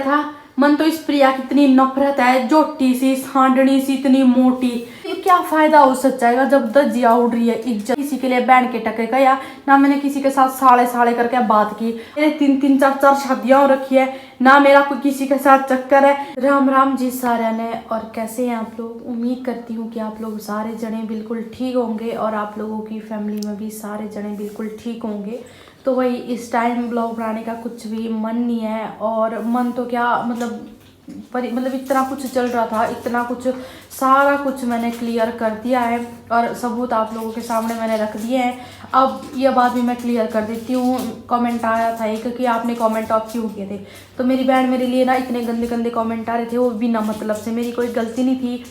था मन तो इस प्रिया की इतनी नफरत है, जोटी सी सांडनी सी इतनी मोटी, क्या फायदा हो सच्चाई का जब दजिया उड़ रही है इज्जत किसी के लिए बैंड के टके गया ना। मैंने किसी के साथ साले साले करके बात की, मेरे 3-3 4-4 शादियां हो रखी है ना, मेरा कोई किसी के साथ चक्कर है। राम राम जी सारे ने, और कैसे हैं आप लोग। उम्मीद करती हूँ कि आप लोग सारे जने बिल्कुल ठीक होंगे और आप लोगों की फैमिली में भी सारे जने बिल्कुल ठीक होंगे। तो वही इस टाइम ब्लॉग बनाने का कुछ भी मन नहीं है, और मन तो क्या मतलब इतना कुछ चल रहा था, इतना कुछ सारा कुछ मैंने क्लियर कर दिया है और सबूत आप लोगों के सामने मैंने रख दिए हैं। अब यह बात भी मैं क्लियर कर देती हूँ। कमेंट आया था एक कि आपने कमेंट ऑफ क्यों किए थे, तो मेरी बहन मेरे लिए ना इतने गंदे गंदे कमेंट आ रहे थे, वो बिना मतलब से, मेरी कोई गलती नहीं थी,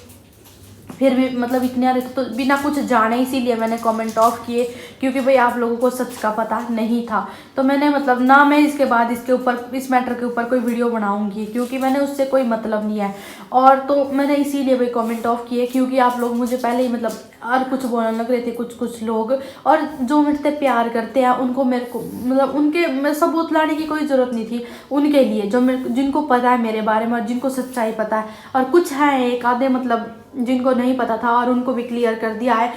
फिर भी मतलब इतने आ रहे थे तो बिना कुछ जाने इसीलिए मैंने कमेंट ऑफ किए, क्योंकि भाई आप लोगों को सच का पता नहीं था। तो मैंने मतलब ना मैं इसके बाद इसके ऊपर इस मैटर के ऊपर कोई वीडियो बनाऊंगी, क्योंकि मैंने उससे कोई मतलब नहीं है। और तो मैंने इसीलिए भाई कमेंट ऑफ किए, क्योंकि आप लोग मुझे पहले ही मतलब और कुछ बोलने लग रहे थे कुछ लोग, और जो मेरे से प्यार करते हैं उनको मेरे को मतलब उनके सबूत लाने की कोई ज़रूरत नहीं थी। उनके लिए जो जिनको पता है मेरे बारे में और जिनको सच्चाई पता है, और कुछ हैं एक आधे मतलब जिनको नहीं पता था और उनको भी क्लियर कर दिया है,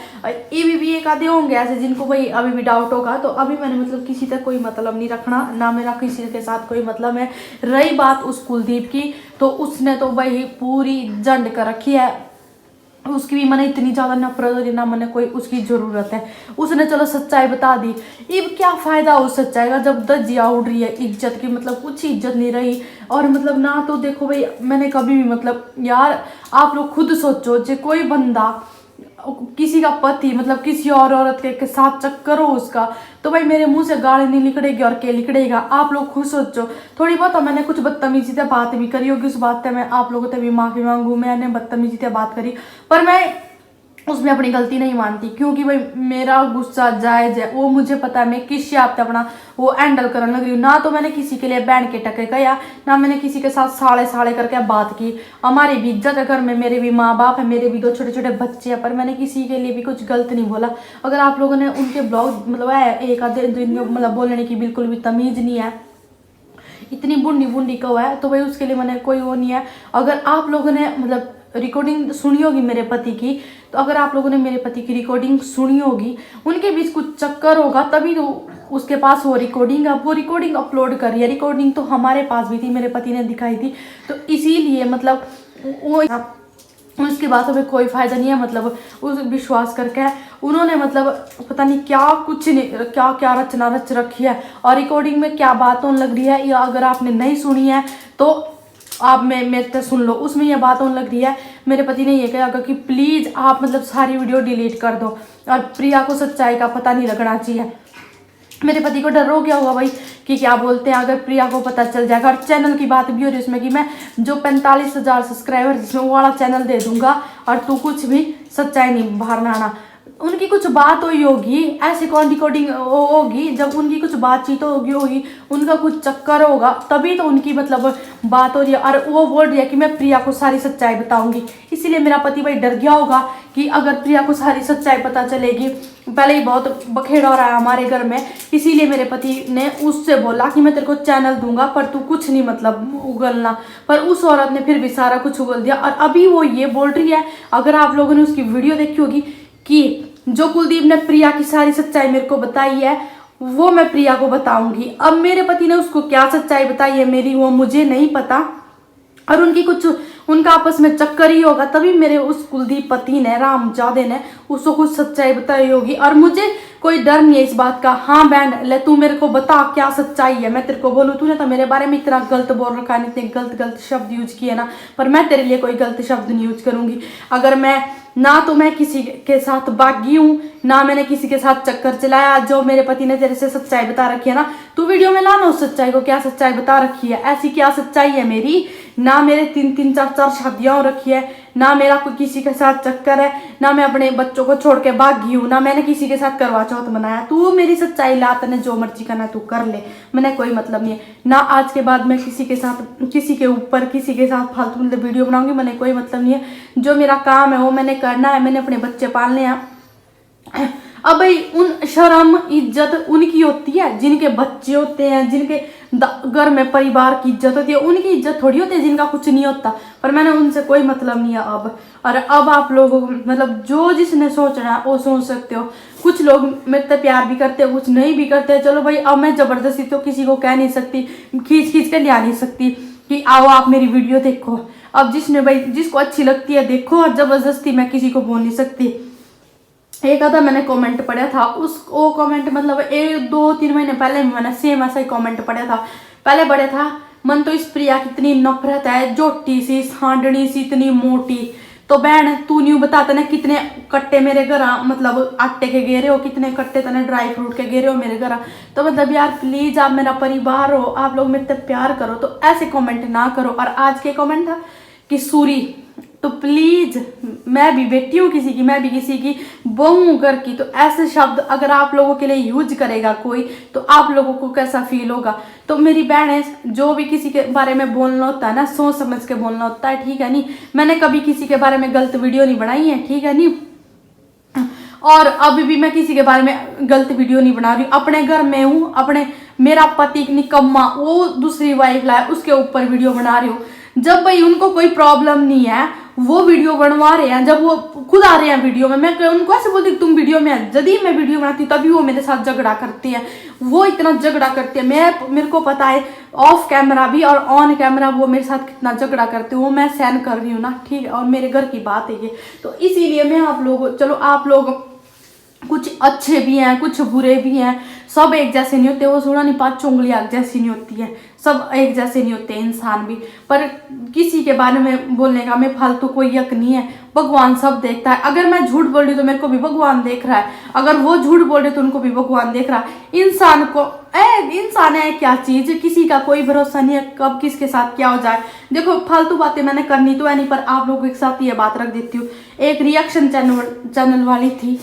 ये भी एक आधे होंगे ऐसे जिनको भाई अभी भी डाउट होगा। तो अभी मैंने मतलब किसी तक कोई मतलब नहीं रखना, ना मेरा किसी के साथ कोई मतलब है। रही बात उस कुलदीप की, तो उसने तो भाई पूरी जंड कर रखी है, उसकी भी मैंने इतनी ज़्यादा नफरत हो ना, मैंने कोई उसकी ज़रूरत है। उसने चलो सच्चाई बता दी, ये क्या फ़ायदा हो सच्चाई का जब दजिया उड़ रही है इज्जत की, मतलब कुछ इज्जत नहीं रही। और मतलब ना तो देखो भाई मैंने कभी भी मतलब यार आप लोग खुद सोचो, जो कोई बंदा किसी का पति मतलब किसी और औरत के साथ चक्कर हो उसका, तो भाई मेरे मुंह से गाली नहीं निकलेगी और क्या निकलेगा, आप लोग खुद सोचो। थोड़ी बहुत मैंने कुछ बदतमीजी से बात भी करी होगी, उस बात से मैं आप लोगों से भी माफ़ी मांगू, मैंने बदतमीजी से बात करी, पर मैं उसमें अपनी गलती नहीं मानती, क्योंकि भाई मेरा गुस्सा जायज़ है, वो मुझे पता है मैं किस आप अपना वो हैंडल करने लग रही हूँ। ना तो मैंने किसी के लिए बैंड के टके गया, ना मैंने किसी के साथ साले साले करके बात की। हमारी भी इज्जत है घर में, मेरे भी माँ बाप है, मेरे भी 2 छोटे छोटे बच्चे हैं, पर मैंने किसी के लिए भी कुछ गलत नहीं बोला। अगर आप लोगों ने उनके ब्लॉग मतलब है एक आधे दिन मतलब बोलने की बिल्कुल भी तमीज़ नहीं है, इतनी बुंडी बुंडी कौ है, तो भाई उसके लिए मैंने कोई वो नहीं है। अगर आप लोगों ने मतलब रिकॉर्डिंग सुनी होगी मेरे पति की, तो अगर आप लोगों ने मेरे पति की रिकॉर्डिंग सुनी होगी, उनके बीच कुछ चक्कर होगा तभी तो उसके पास वो रिकॉर्डिंग, अब वो रिकॉर्डिंग अपलोड करी है। रिकॉर्डिंग तो हमारे पास भी थी, मेरे पति ने दिखाई थी, तो इसीलिए मतलब वो उसकी बातों में कोई फ़ायदा नहीं है। मतलब उस विश्वास करके उन्होंने मतलब पता नहीं क्या कुछ नहीं क्या क्या रचना रच रखी है, और रिकॉर्डिंग में क्या बात होने लग रही है, या अगर आपने नहीं सुनी है तो आप मेरे से सुन लो। उसमें यह बात होने लग रही है, मेरे पति ने ये कहा कि प्लीज़ आप मतलब सारी वीडियो डिलीट कर दो, और प्रिया को सच्चाई का पता नहीं लगना चाहिए। मेरे पति को डर हो गया होगा भाई कि क्या बोलते हैं अगर प्रिया को पता चल जाएगा। और चैनल की बात भी हो रही है उसमें कि मैं जो 45,000 सब्सक्राइबर जिसमें वो वाला चैनल दे दूंगा, और तू कुछ भी सच्चाई नहीं बाहर ना आना। उनकी कुछ बात हुई होगी, ऐसी कौन रिकॉर्डिंग होगी, जब उनकी कुछ बातचीत होगी उनका कुछ चक्कर होगा तभी तो उनकी मतलब बात हो रही है, और वो बोल रही है कि मैं प्रिया को सारी सच्चाई बताऊंगी। इसीलिए मेरा पति भाई डर गया होगा कि अगर प्रिया को सारी सच्चाई पता चलेगी, पहले ही बहुत बखेड़ा हो रहा है हमारे घर में, इसीलिए मेरे पति ने उससे बोला कि मैं तेरे को चैनल दूंगा पर तू कुछ नहीं मतलब उगलना। पर उस औरत ने फिर भी सारा कुछ उगल दिया, और अभी वो ये बोल रही है, अगर आप लोगों ने उसकी वीडियो देखी होगी, कि जो कुलदीप ने प्रिया की सारी सच्चाई मेरे को बताई है वो मैं प्रिया को बताऊंगी। अब मेरे पति ने उसको क्या सच्चाई बताई है मेरी, वो मुझे नहीं पता, और उनका आपस में चक्कर ही होगा, तभी मेरे उस कुलदीप पति ने रामजादे ने उसको कुछ सच्चाई बताई होगी। और मुझे कोई डर नहीं है इस बात का। हाँ बैंड ले, तू मेरे को बता क्या सच्चाई है, मैं तेरे को बोलूँ। तूने तो मेरे बारे में इतना गलत बोल रखा है, इतने गलत शब्द यूज किए ना, पर मैं तेरे लिए कोई गलत शब्द नहीं यूज करूंगी। अगर मैं ना तो मैं किसी के साथ भागी हूँ, ना मैंने किसी के साथ चक्कर चलाया। जो मेरे पति ने तेरे से सच्चाई बता रखी है ना, तू वीडियो में लाना उस सच्चाई को, क्या सच्चाई बता रखी है, ऐसी क्या सच्चाई है मेरी। ना मेरे 3-3 4-4 शादियां हो रखी है, ना मेरा कोई किसी के साथ चक्कर है, ना मैं अपने बच्चों को छोड़ के भागी हूँ, ना मैंने किसी के साथ करवा चौथ मनाया। तू मेरी सच्चाई ला, तने जो मर्जी करना तू कर ले, मैंने कोई मतलब नहीं है ना। आज के बाद मैं किसी के साथ किसी के ऊपर किसी के साथ फालतू मतलब वीडियो बनाऊंगी, मैंने कोई मतलब नहीं है। जो मेरा काम है वो मैंने करना है, मैंने अपने बच्चे पालने हैं। अब भाई उन शर्म इज्जत उनकी होती है जिनके बच्चे होते हैं, जिनके घर में परिवार की इज्जत होती है, उनकी इज्जत थोड़ी होती है जिनका कुछ नहीं होता। पर मैंने उनसे कोई मतलब नहीं है अब। और अब आप लोगों को मतलब जो जिसने सोचना है वो सोच सकते हो। कुछ लोग मेरे से प्यार भी करते हैं, कुछ नहीं भी करते हैं। चलो भाई, अब मैं जबरदस्ती तो किसी को कह नहीं सकती, खींच खींच के लिया नहीं सकती कि आओ आप मेरी वीडियो देखो। अब जिसने भाई जिसको अच्छी लगती है देखो, और जबरदस्ती मैं किसी को बोल नहीं सकती। एक आधा मैंने कमेंट पढ़ा था, वो कमेंट मतलब 1-2-3 महीने पहले मैंने सेम ऐसा ही कमेंट पढ़ा था। पहले पढ़ा था, मन तो इस प्रिया की इतनी नफरत है, जोटी सी सांडनी सी इतनी मोटी। तो बहन तू न्यू बता तने कितने कट्टे मेरे घर मतलब आटे के गेरे हो, कितने कट्टे तने ड्राई फ्रूट के गेरे हो मेरे घर। तो मतलब यार प्लीज, आप मेरा परिवार हो, आप लोग मेरे से प्यार करो, तो ऐसे कमेंट ना करो। और आज के कमेंट था कि सूरी, तो प्लीज, मैं भी बेटी हूँ किसी की, मैं भी किसी की बहू हूँ घर की। तो ऐसे शब्द अगर आप लोगों के लिए यूज करेगा कोई, तो आप लोगों को कैसा फील होगा। तो मेरी बहन है, जो भी किसी के बारे में बोलना होता है ना, सोच समझ के बोलना होता है, ठीक है नहीं। मैंने कभी किसी के बारे में गलत वीडियो नहीं बनाई है, ठीक है नहीं। और अभी भी मैं किसी के बारे में गलत वीडियो नहीं बना रही हूँ। अपने घर में हूँ, अपने मेरा पति निकम्मा वो दूसरी वाइफ लाए उसके ऊपर वीडियो बना रही हूँ। जब भाई उनको कोई प्रॉब्लम नहीं है, वो वीडियो बनवा रहे हैं, जब वो खुद आ रहे हैं वीडियो में, मैं उनको ऐसे बोलती तुम वीडियो में है। यदि मैं वीडियो बनाती तभी वो मेरे साथ झगड़ा करती है। वो इतना झगड़ा करती है, मेरे को पता है ऑफ कैमरा भी और ऑन कैमरा वो मेरे साथ कितना झगड़ा करती है। वो मैं सहन कर रही हूँ ना, ठीक है। और मेरे घर की बात है ये, तो इसीलिए मैं आप लोग, चलो आप लोग कुछ अच्छे भी हैं, कुछ बुरे भी हैं, सब एक जैसे नहीं होते। वो सोना नहीं, 5 उंगलियां एक जैसी नहीं होती है, सब एक जैसे नहीं होते इंसान भी। पर किसी के बारे में बोलने का मैं फालतू कोई हक नहीं है। भगवान सब देखता है। अगर मैं झूठ बोल रही तो मेरे को भी भगवान देख रहा है, अगर वो झूठ बोल रहे तो उनको भी भगवान देख रहा है। इंसान को इंसान है क्या चीज, किसी का कोई भरोसा नहीं है कब किसके साथ क्या हो जाए। देखो फालतू बातें मैंने करनी तो है नहीं, पर आप लोगों के साथ ये बात रख देती हूँ। एक रिएक्शन चैनल वाली थी,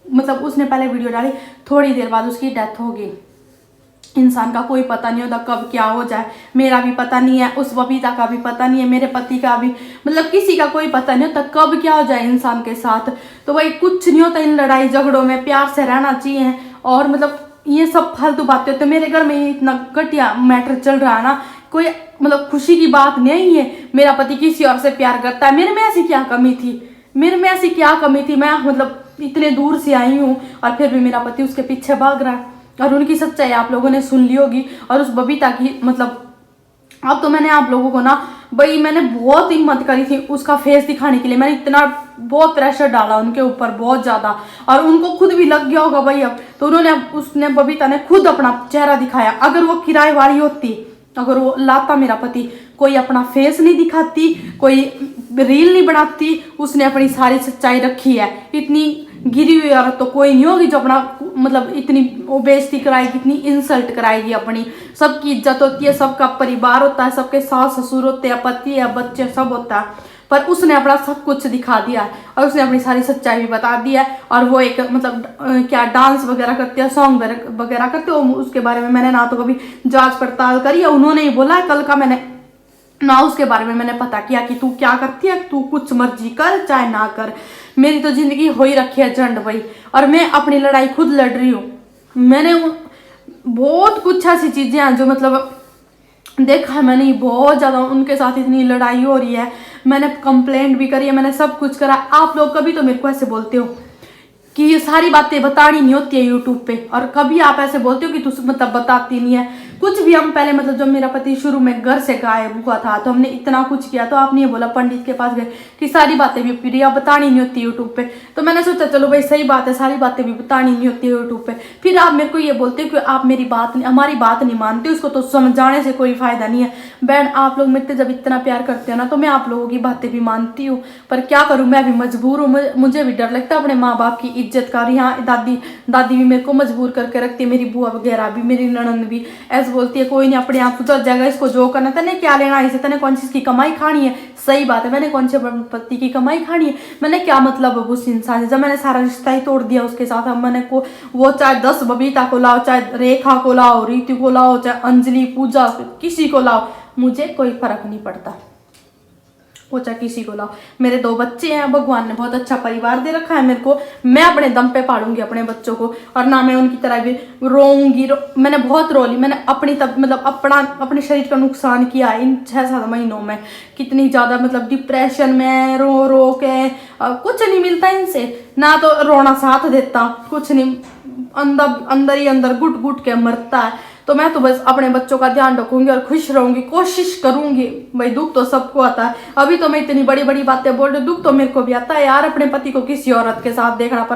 मतलब उसने पहले वीडियो डाली, थोड़ी देर बाद उसकी डेथ हो गई। इंसान का कोई पता नहीं होता कब क्या हो जाए। मेरा भी पता नहीं है, उस बबीता का भी पता नहीं है, मेरे पति का भी, मतलब किसी का कोई पता नहीं होता कब क्या हो जाए इंसान के साथ। तो भाई कुछ नहीं होता इन लड़ाई झगड़ों में, प्यार से रहना चाहिए। और मतलब ये सब फालतू बातें होती है। मेरे घर में इतना घटिया मैटर चल रहा है ना, कोई मतलब खुशी की बात नहीं है। मेरा पति किसी और से प्यार करता है, मेरे में ऐसी क्या कमी थी, मेरे में ऐसी क्या कमी थी। मैं मतलब इतने दूर से आई हूँ और फिर भी मेरा पति उसके पीछे भाग रहा है। और उनकी सच्चाई आप लोगों ने सुन ली होगी। और उस बबीता की मतलब अब तो मैंने आप लोगों को ना भाई, मैंने बहुत हिम्मत करी थी उसका फेस दिखाने के लिए। मैंने इतना बहुत प्रेशर डाला उनके ऊपर, बहुत ज़्यादा। और उनको खुद भी लग गया होगा भाई अब, तो उसने बबीता ने खुद अपना चेहरा दिखाया। अगर वो किराए वाली होती, अगर वो लाता मेरा पति, कोई अपना फेस नहीं दिखाती, कोई रील नहीं बनाती, उसने अपनी सारी सच्चाई रखी है। इतनी गिरी हुई औरत तो कोई नहीं होगी जो अपना मतलब इतनी बेइज्जती कराएगी, इतनी इंसल्ट कराएगी अपनी। सबकी इज्जत होती है, सबका परिवार होता है, सबके सास ससुर होते हैं, पति है, बच्चे सब होता है। पर उसने अपना सब कुछ दिखा दिया है और उसने अपनी सारी सच्चाई भी बता दी है। और वो एक मतलब क्या डांस वगैरह करती है, सॉन्ग वगैरह करते हो, उसके बारे में मैंने ना तो कभी जांच पड़ताल करी है, उन्होंने ही बोला है। कल का मैंने ना उसके बारे में मैंने पता किया कि तू क्या करती है, तू कुछ मर्जी कर चाहे ना कर। मेरी तो जिंदगी हो ही रखी है झंड भाई, और मैं अपनी लड़ाई खुद लड़ रही हूँ। मैंने बहुत कुछ ऐसी चीजें हैं जो मतलब देखा है मैंने, बहुत ज़्यादा उनके साथ इतनी लड़ाई हो रही है, मैंने कंप्लेंट भी करी है, मैंने सब कुछ करा। आप लोग कभी तो मेरे को ऐसे बोलते हो कि ये सारी बातें बतानी नहीं होती है यूट्यूब पे, और कभी आप ऐसे बोलते हो कि तू मतलब बताती नहीं है कुछ भी। हम पहले मतलब जब मेरा पति शुरू में घर से गायब हुआ था तो हमने इतना कुछ किया, तो आपने ये बोला पंडित के पास गए कि सारी बातें भी प्रिया बतानी नहीं होती यूट्यूब पे। तो मैंने सोचा चलो भाई सही बात है, सारी बातें भी बतानी नहीं होती यूट्यूब पे। फिर आप मेरे को ये बोलते हो कि आप मेरी बात नहीं, हमारी बात नहीं मानते, उसको तो समझाने से कोई फायदा नहीं है। बहन आप लोग मेरे से जब इतना प्यार करते हो ना, तो मैं आप लोगों की बातें भी मानती हूँ, पर क्या करूँ, मैं भी मजबूर हूँ। मुझे भी डर लगता है अपने माँ बाप की इज्जत का। यहाँ दादी भी मेरे को मजबूर करके रखती है, मेरी बुआ वगैरह भी, मेरी ननंद भी ऐसे बोलती है कोई नहीं अपने आप सुधर जाएगा, इसको जो करना तने क्या लेना इसे, तने कौन सी इसकी कमाई खानी है। सही बात है, मैंने कौन से पति की कमाई खानी है, मैंने क्या मतलब उस इंसान से, जब मैंने सारा रिश्ता ही तोड़ दिया उसके साथ। अब मैंने को वो चाहे 10 बबीता को लाओ, चाहे रेखा को लाओ, रीति को लाओ, चाहे अंजलि पूजा किसी को लाओ, मुझे कोई फर्क नहीं पड़ता। पोछा किसी को लाओ। मेरे 2 बच्चे हैं, भगवान ने बहुत अच्छा परिवार दे रखा है मेरे को। मैं अपने दम पे पालूंगी अपने बच्चों को, और ना मैं उनकी तरह भी रोऊंगी। मैंने बहुत रो ली, मैंने अपनी मतलब अपने शरीर का नुकसान किया इन 6-7 महीनों में। कितनी ज़्यादा मतलब डिप्रेशन में रो रो के कुछ नहीं मिलता इनसे, ना तो रोना साथ देता, कुछ नहीं, अंदर ही अंदर घुट घुट के मरता है। तो मैं तो बस अपने बच्चों का ध्यान रखूंगी और खुश रहूंगी, कोशिश करूंगी। भाई दुख तो सबको आता है, अभी तो मैं इतनी बड़ी बड़ी बातें बोल रही हूँ, दुख तो मेरे को भी आता है यार, अपने पति को किसी औरत के साथ देखना। पर